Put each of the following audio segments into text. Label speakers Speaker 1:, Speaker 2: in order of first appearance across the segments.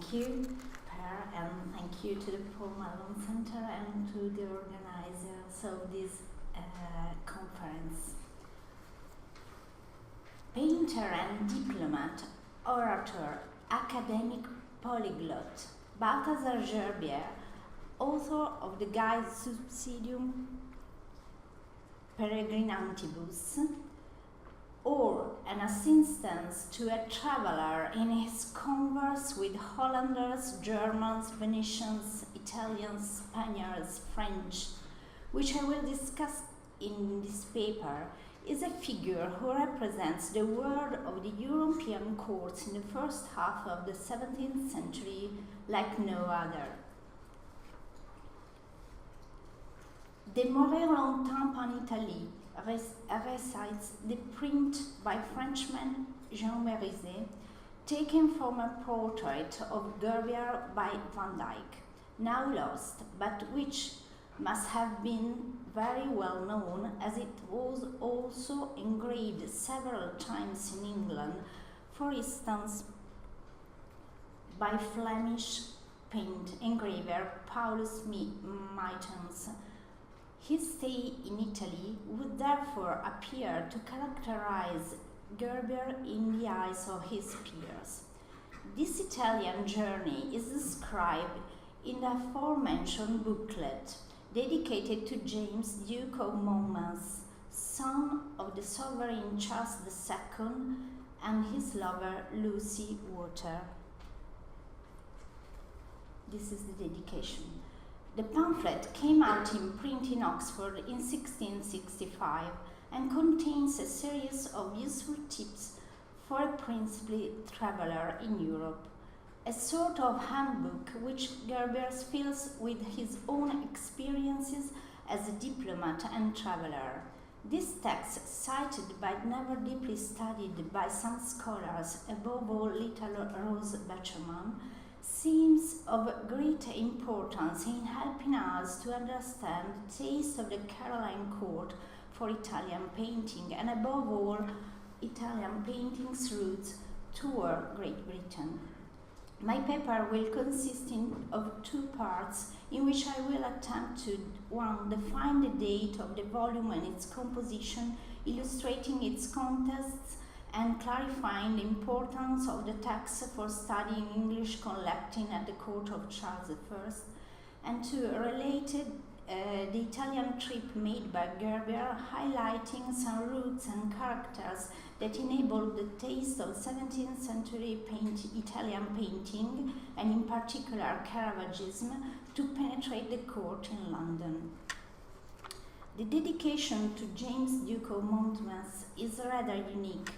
Speaker 1: Thank you, Per, and thank you to the Paul Malone Center and to the organizers of this conference. Painter and diplomat, orator, academic polyglot, Balthazar Gerbier, author of the Guide Subsidium Peregrinantibus, or an assistance to a traveler in his converse with Hollanders, Germans, Venetians, Italians, Spaniards, French, which I will discuss in this paper, is a figure who represents the world of the European courts in the first half of the 17th century like no other. Demeuré longtemps en Italie recites the print by Frenchman Jean Mérizet, taken from a portrait of Gerbier by Van Dyck, now lost, but which must have been very well known, as it was also engraved several times in England, for instance by Flemish paint engraver Paulus Mytens. His stay in Italy would therefore appear to characterize Gerbier in the eyes of his peers. This Italian journey is described in the aforementioned booklet, dedicated to James, Duke of Monmouth, son of the sovereign Charles II, and his lover Lucy Water. This is the dedication. The pamphlet came out in print in Oxford in 1665 and contains a series of useful tips for a princely traveller in Europe, a sort of handbook which Gerbier fills with his own experiences as a diplomat and traveller. This text, cited but never deeply studied by some scholars, above all little Rose Becherman, seems of great importance in helping us to understand the taste of the Caroline court for Italian painting, and above all, Italian painting's roots toward Great Britain. My paper will consist of two parts, in which I will attempt to 1. Define the date of the volume and its composition, illustrating its contexts and clarifying the importance of the text for studying English collecting at the court of Charles I, and 2. Related the Italian trip made by Gerbier, highlighting some roots and characters that enabled the taste of 17th century Italian painting, and in particular Caravagism, to penetrate the court in London. The dedication to James, Duke of Monmouth, is rather unique.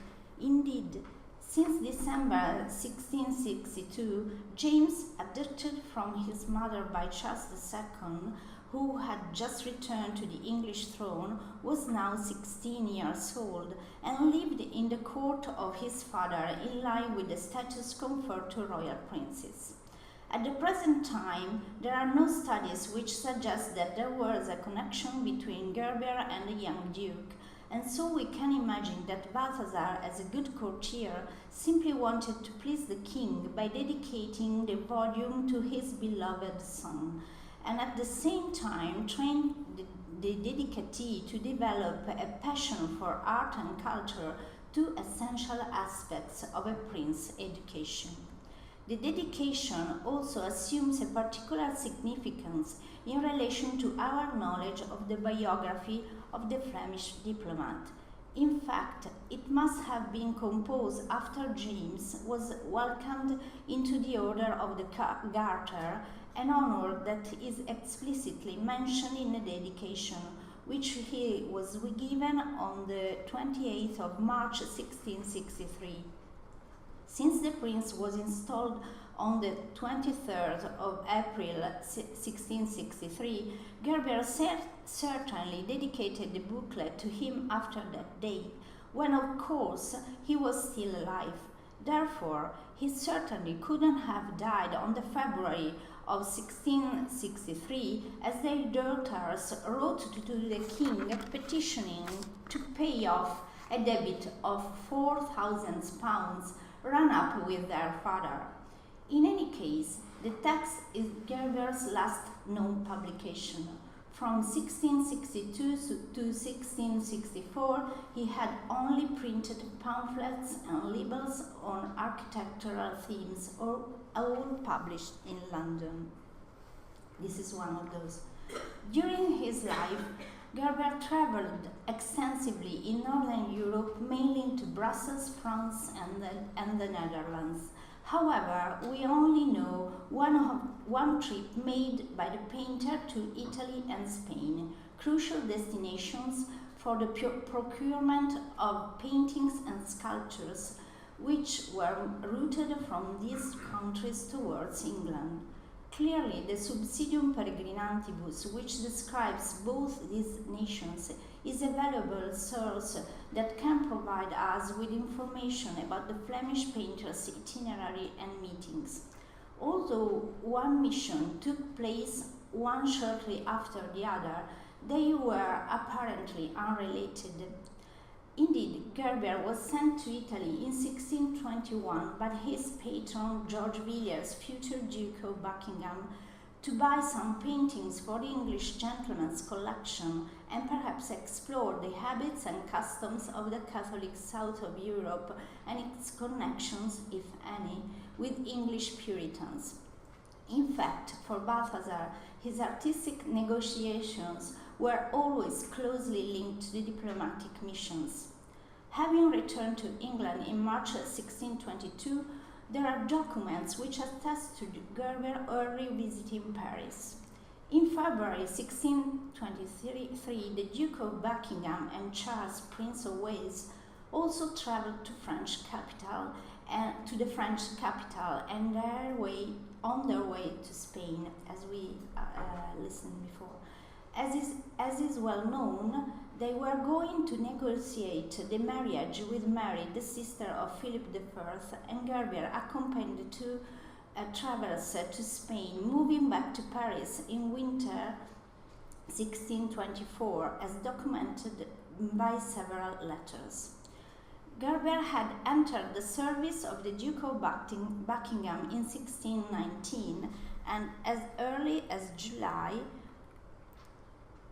Speaker 1: Indeed, since December 1662, James, adopted from his mother by Charles II, who had just returned to the English throne, was now 16 years old and lived in the court of his father in line with the status conferred to royal princes. At the present time, there are no studies which suggest that there was a connection between Gerbier and the young duke, and so we can imagine that Balthazar, as a good courtier, simply wanted to please the king by dedicating the volume to his beloved son, and at the same time trained the dedicatee to develop a passion for art and culture, two essential aspects of a prince's education. The dedication also assumes a particular significance in relation to our knowledge of the biography of the Flemish diplomat. In fact, it must have been composed after James was welcomed into the Order of the Garter, an honor that is explicitly mentioned in the dedication, which he was given on the 28th of March 1663. Since the prince was installed on the 23rd of April 1663, Gerbier certainly dedicated the booklet to him after that day, when of course he was still alive. Therefore, he certainly couldn't have died on the February of 1663, as their daughters wrote to the king petitioning to pay off a debit of £4,000 run up with their father. In any case, the text is Gerber's last known publication. From 1662 to 1664, he had only printed pamphlets and libels on architectural themes, all published in London. This is one of those. During his life, Gerber traveled extensively in Northern Europe, mainly to Brussels, France, and the Netherlands. However, we only know one trip made by the painter to Italy and Spain, crucial destinations for the procurement of paintings and sculptures, which were routed from these countries towards England. Clearly, the Subsidium Peregrinantibus, which describes both these nations, is a valuable source that can provide us with information about the Flemish painter's itinerary and meetings. Although one mission took place one shortly after the other, they were apparently unrelated. Indeed, Gerber was sent to Italy in 1621 by his patron George Villiers, future Duke of Buckingham, to buy some paintings for the English gentleman's collection and perhaps explore the habits and customs of the Catholic south of Europe and its connections, if any, with English Puritans. In fact, for Balthazar, his artistic negotiations were always closely linked to the diplomatic missions. Having returned to England in March 1622, there are documents which attest to Gerber's early visit in Paris. In February 1623, the Duke of Buckingham and Charles, Prince of Wales, also travelled to the French capital and on their way to Spain, as we listened before. As is well known, they were going to negotiate the marriage with Mary, the sister of Philip I, and Gerber accompanied the two travellers to Spain, moving back to Paris in winter 1624, as documented by several letters. Gerber had entered the service of the Duke of Buckingham in 1619, and as early as July,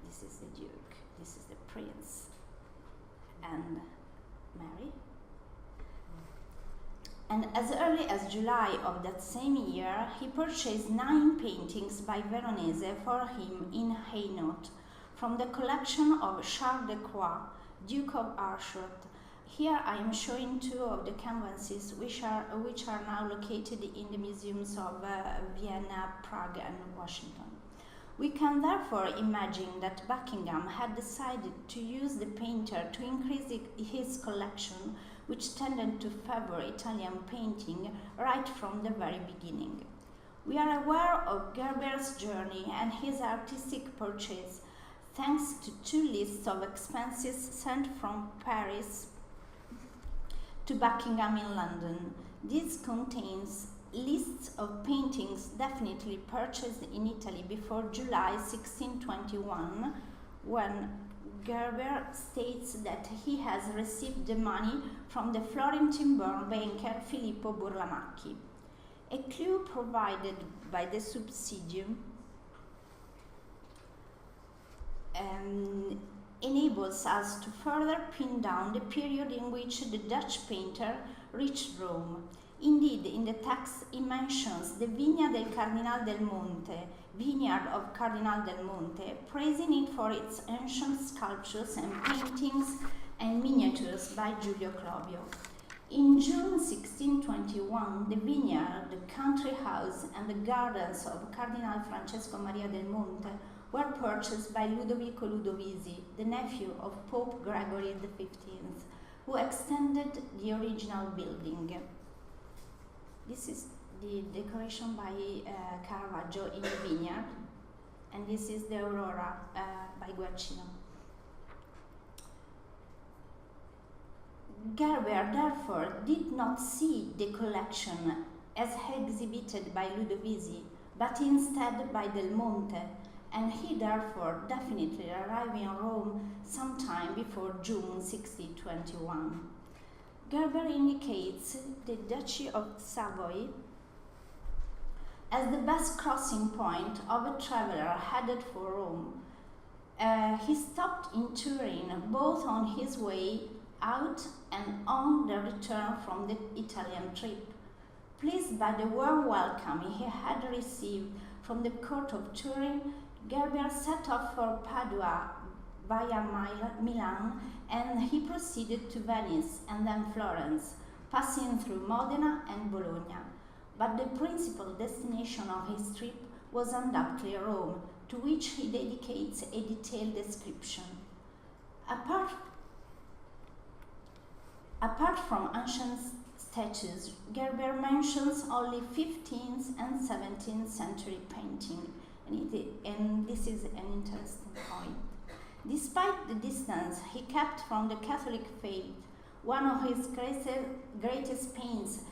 Speaker 1: this is the Duke, this is the Prince, and Mary. And as early as July of that same year, he purchased 9 paintings by Veronese for him in Hainaut, from the collection of Charles de Croix, Duke of Arschot. Here I am showing 2 of the canvases which are now located in the museums of Vienna, Prague, and Washington. We can therefore imagine that Buckingham had decided to use the painter to increase his collection, which tended to favor Italian painting right from the very beginning. We are aware of Gerber's journey and his artistic purchase thanks to 2 lists of expenses sent from Paris to Buckingham in London. This contains lists of paintings definitely purchased in Italy before July 1621, when Gerber states that he has received the money from the Florentine-born banker Filippo Burlamacchi. A clue provided by the Subsidium enables us to further pin down the period in which the Dutch painter reached Rome. Indeed, in the text it mentions the Vigna del Cardinal del Monte, vineyard of Cardinal del Monte, praising it for its ancient sculptures and paintings and miniatures by Giulio Clovio. In June 1621, the vineyard, the country house, and the gardens of Cardinal Francesco Maria del Monte were purchased by Ludovico Ludovisi, the nephew of Pope Gregory XV, who extended the original building. This is the decoration by Caravaggio in the vineyard, and this is the Aurora by Guercino. Gerber therefore did not see the collection as exhibited by Ludovisi, but instead by Del Monte, and he therefore definitely arrived in Rome sometime before June 1621. Gerber indicates the Duchy of Savoy as the best crossing point of a traveler headed for Rome. He stopped in Turin both on his way out and on the return from the Italian trip. Pleased by the warm welcome he had received from the court of Turin, Gerber set off for Padua via Milan, and he proceeded to Venice and then Florence, passing through Modena and Bologna. But the principal destination of his trip was undoubtedly Rome, to which he dedicates a detailed description. Apart from ancient statues, Gerber mentions only 15th and 17th century painting, and this is an interesting point. Despite the distance he kept from the Catholic faith, one of his greatest pains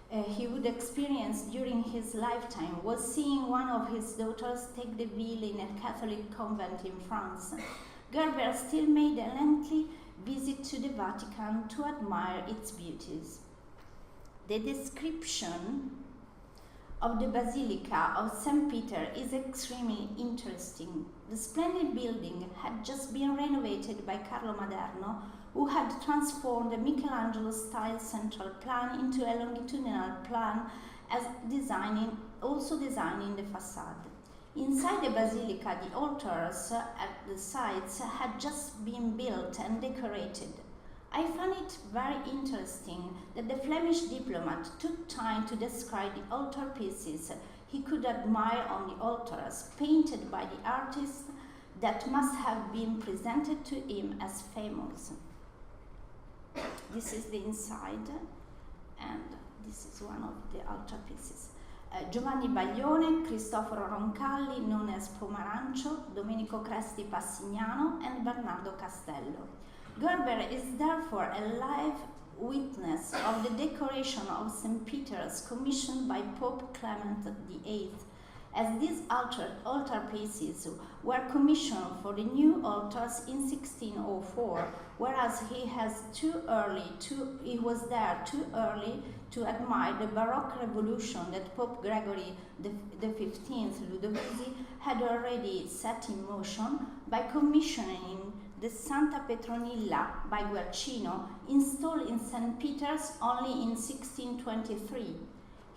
Speaker 1: he would experience during his lifetime was seeing one of his daughters take the veil in a Catholic convent in France. Gerber still made a lengthy visit to the Vatican to admire its beauties. The description of the Basilica of St. Peter is extremely interesting. The splendid building had just been renovated by Carlo Maderno, who had transformed the Michelangelo-style central plan into a longitudinal plan, also designing the facade. Inside the basilica, the altars at the sides had just been built and decorated. I find it very interesting that the Flemish diplomat took time to describe the altarpieces he could admire on the altars, painted by the artist that must have been presented to him as famous. This is the inside, and this is one of the altarpieces. Giovanni Baglione, Cristoforo Roncalli, known as Pomarancio, Domenico Cresti Passignano, and Bernardo Castello. Gerber is therefore a live witness of the decoration of St. Peter's commissioned by Pope Clement VIII, as these altarpieces were commissioned for the new altars in 1604, whereas he was there too early to admire the Baroque revolution that Pope Gregory XV Ludovisi had already set in motion by commissioning the Santa Petronilla by Guercino, installed in St. Peter's only in 1623.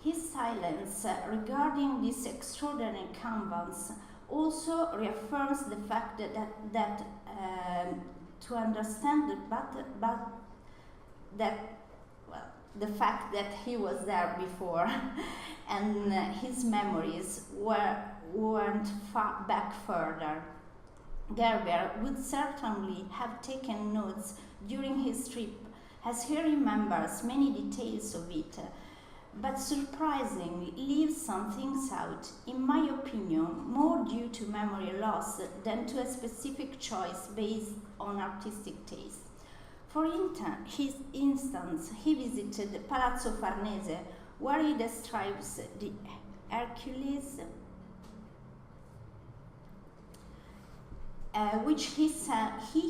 Speaker 1: His silence regarding this extraordinary canvas also reaffirms the fact that to understand the fact that he was there before and his memories weren't back further. Gerber would certainly have taken notes during his trip, as he remembers many details of it, but surprisingly leaves some things out, in my opinion, more due to memory loss than to a specific choice based on artistic taste. For instance, he visited Palazzo Farnese, where he describes the Hercules, which he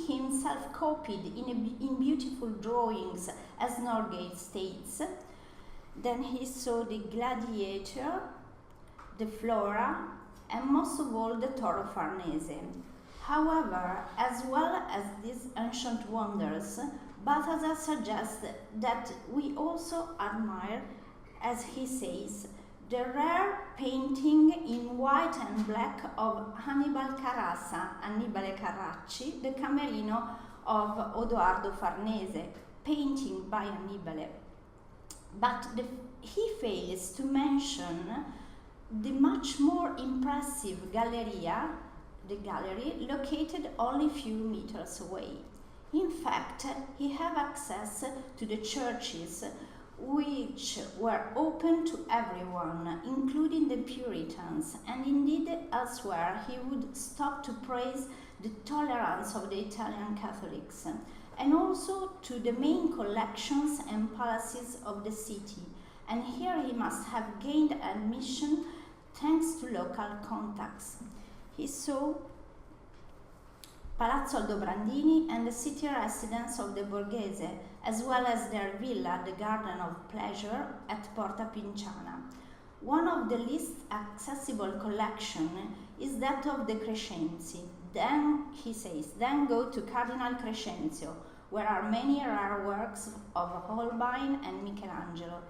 Speaker 1: himself copied in beautiful drawings, as Norgate states. Then he saw the Gladiator, the Flora, and most of all the Toro Farnese. However, as well as these ancient wonders, Balthazar suggests that we also admire, as he says, the rare painting in white and black of Annibale Carracci, the Camerino of Odoardo Farnese, painting by Annibale. But he fails to mention the much more impressive Galleria, the gallery, located only a few meters away. In fact, he had access to the churches, which were open to everyone, including the Puritans, and indeed elsewhere he would stop to praise the tolerance of the Italian Catholics, and also to the main collections and palaces of the city, and here he must have gained admission thanks to local contacts. He saw Palazzo Aldobrandini and the city residence of the Borghese, as well as their villa, the Garden of Pleasure, at Porta Pinciana. One of the least accessible collection is that of the Crescenzi. Then, he says, then go to Cardinal Crescenzio, where are many rare works of Holbein and Michelangelo.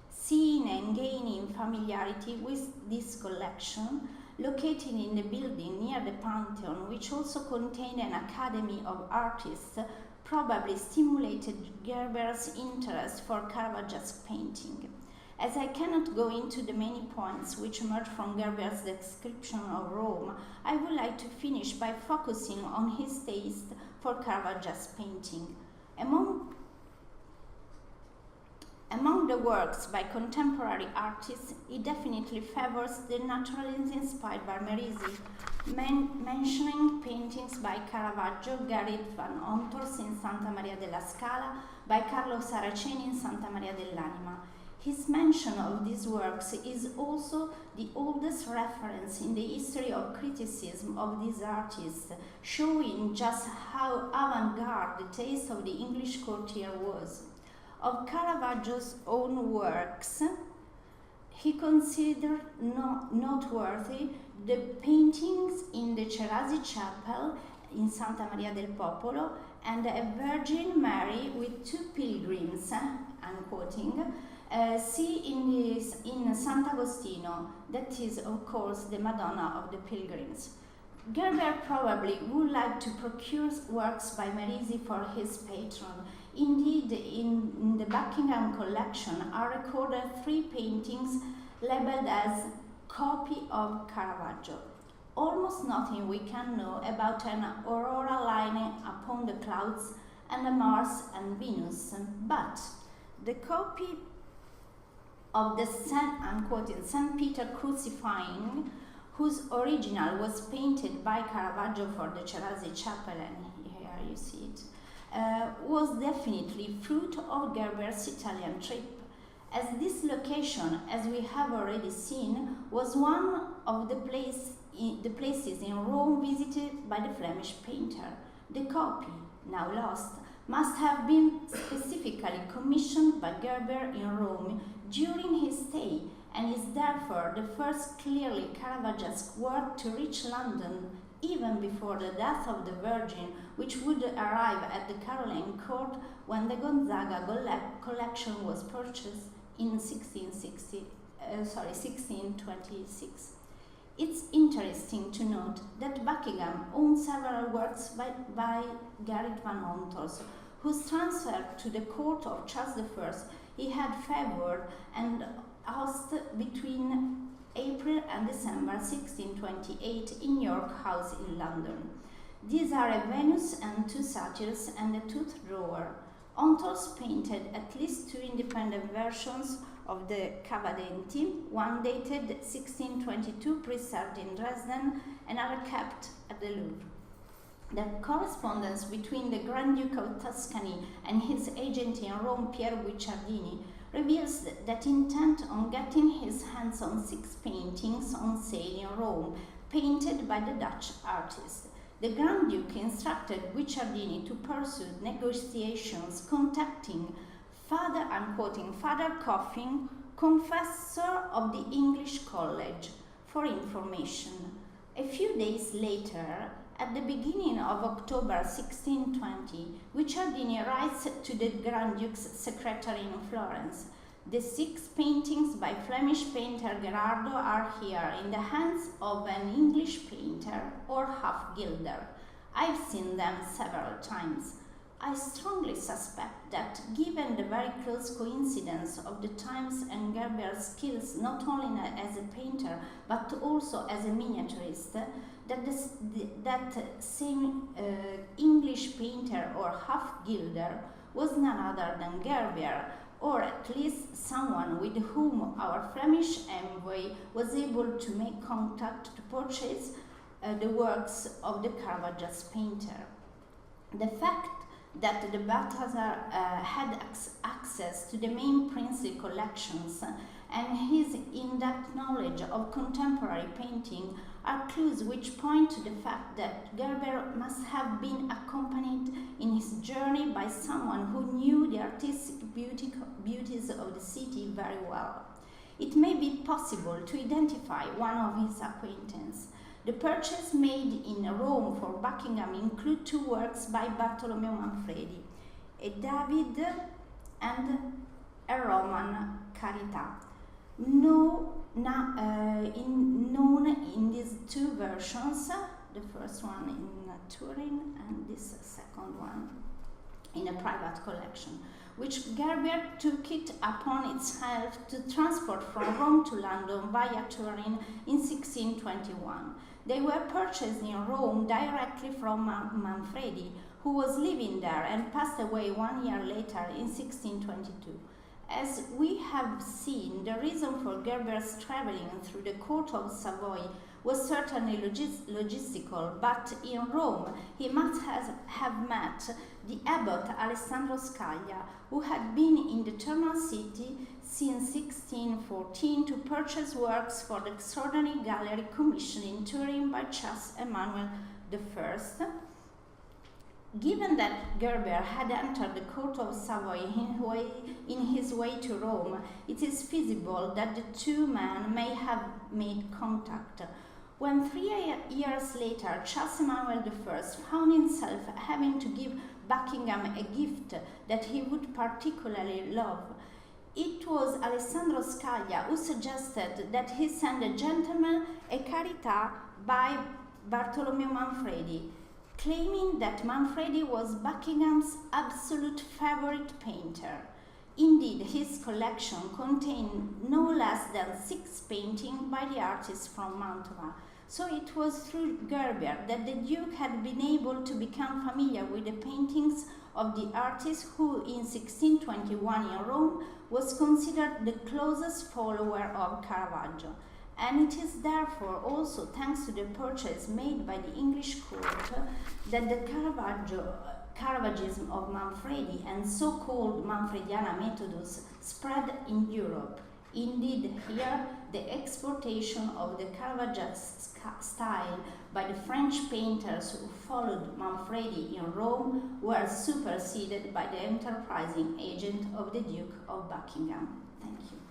Speaker 1: Seeing and gaining familiarity with this collection, located in the building near the Pantheon, which also contained an academy of artists, probably stimulated Gerber's interest for Caravaggio's painting. As I cannot go into the many points which emerge from Gerber's description of Rome, I would like to finish by focusing on his taste for Caravaggio's painting. Among the works by contemporary artists, he definitely favors the naturalism inspired by Merisi, mentioning paintings by Caravaggio, Gerrit van Honthorst in Santa Maria della Scala, by Carlo Saraceni in Santa Maria dell'Anima. His mention of these works is also the oldest reference in the history of criticism of these artists, showing just how avant-garde the taste of the English courtier was. Of Caravaggio's own works, he considered noteworthy the paintings in the Cerasi Chapel in Santa Maria del Popolo and a Virgin Mary with two pilgrims, I'm quoting, see in Sant'Agostino, that is of course the Madonna of the Pilgrims. Gerber probably would like to procure works by Merisi for his patron. Indeed, in the Buckingham collection are recorded 3 paintings labeled as copy of Caravaggio. Almost nothing we can know about an aurora lying upon the clouds and a Mars and Venus, but the copy of the St. Peter crucifying, whose original was painted by Caravaggio for the Cerasi Chapel, and here you see it, was definitely fruit of Gerber's Italian trip, as this location, as we have already seen, was one of the places in Rome visited by the Flemish painter. The copy, now lost, must have been specifically commissioned by Gerber in Rome during his stay, and is therefore the first clearly Caravaggesque work to reach London, even before the death of the Virgin, which would arrive at the Caroline court when the Gonzaga collection was purchased in 1626. It's interesting to note that Buckingham owned several works by Gerrit van Honthorst, whose transfer to the court of Charles I he had favored and housed between April and December 1628 in York House in London. These are a Venus and 2 satyrs and a tooth drawer. Honthorst painted at least 2 independent versions of the Cavadenti, one dated 1622 preserved in Dresden, another kept at the Louvre. The correspondence between the Grand Duke of Tuscany and his agent in Rome, Piero Guicciardini, reveals that intent on getting his hands on 6 paintings on sale in Rome, painted by the Dutch artist. The Grand Duke instructed Guicciardini to pursue negotiations, contacting Father, I'm quoting, Father Coffin, confessor of the English College, for information. A few days later, at the beginning of October 1620, Guicciardini writes to the Grand Duke's secretary in Florence. The 6 paintings by Flemish painter Gherardo are here in the hands of an English painter or half-gilder. I've seen them several times. I strongly suspect that, given the very close coincidence of the times and Gerber's skills not only as a painter but also as a miniaturist, that same English painter or half-gilder was none other than Gerber, or at least someone with whom our Flemish envoy was able to make contact to purchase the works of the Caravaggios painter. The fact that the Balthazar had access to the main princely collections and his in-depth knowledge of contemporary painting are clues which point to the fact that Gerber must have been accompanied in his journey by someone who knew the artistic beauties of the city very well. it may be possible to identify one of his acquaintances. The purchase made in Rome for Buckingham include two works by Bartolomeo Manfredi, a David and a Roman Carità, known in these two versions, the first one in Turin and this second one in a private collection, which Gerber took it upon itself to transport from Rome to London via Turin in 1621. They were purchased in Rome directly from Manfredi, who was living there and passed away 1 year later in 1622. As we have seen, the reason for Gerber's traveling through the court of Savoy was certainly logistical, but in Rome he must have met the abbot Alessandro Scaglia, who had been in the Eternal City since 1614 to purchase works for the extraordinary gallery commissioned in Turin by Charles Emmanuel I. Given that Gerber had entered the court of Savoy in his way to Rome, it is feasible that the two men may have made contact. When 3 years later Charles Emmanuel I found himself having to give Buckingham a gift that he would particularly love, it was Alessandro Scaglia who suggested that he send a gentleman a Carità by Bartolomeo Manfredi, claiming that Manfredi was Buckingham's absolute favorite painter. Indeed, his collection contained no less than 6 paintings by the artist from Mantova. So it was through Gerber that the Duke had been able to become familiar with the paintings of the artist who in 1621 in Rome was considered the closest follower of Caravaggio. And it is therefore also thanks to the purchase made by the English court that the Caravaggism of Manfredi and so-called Manfrediana Methodus spread in Europe. Indeed, here the exportation of the Caravaggio style by the French painters who followed Manfredi in Rome were superseded by the enterprising agent of the Duke of Buckingham. Thank you.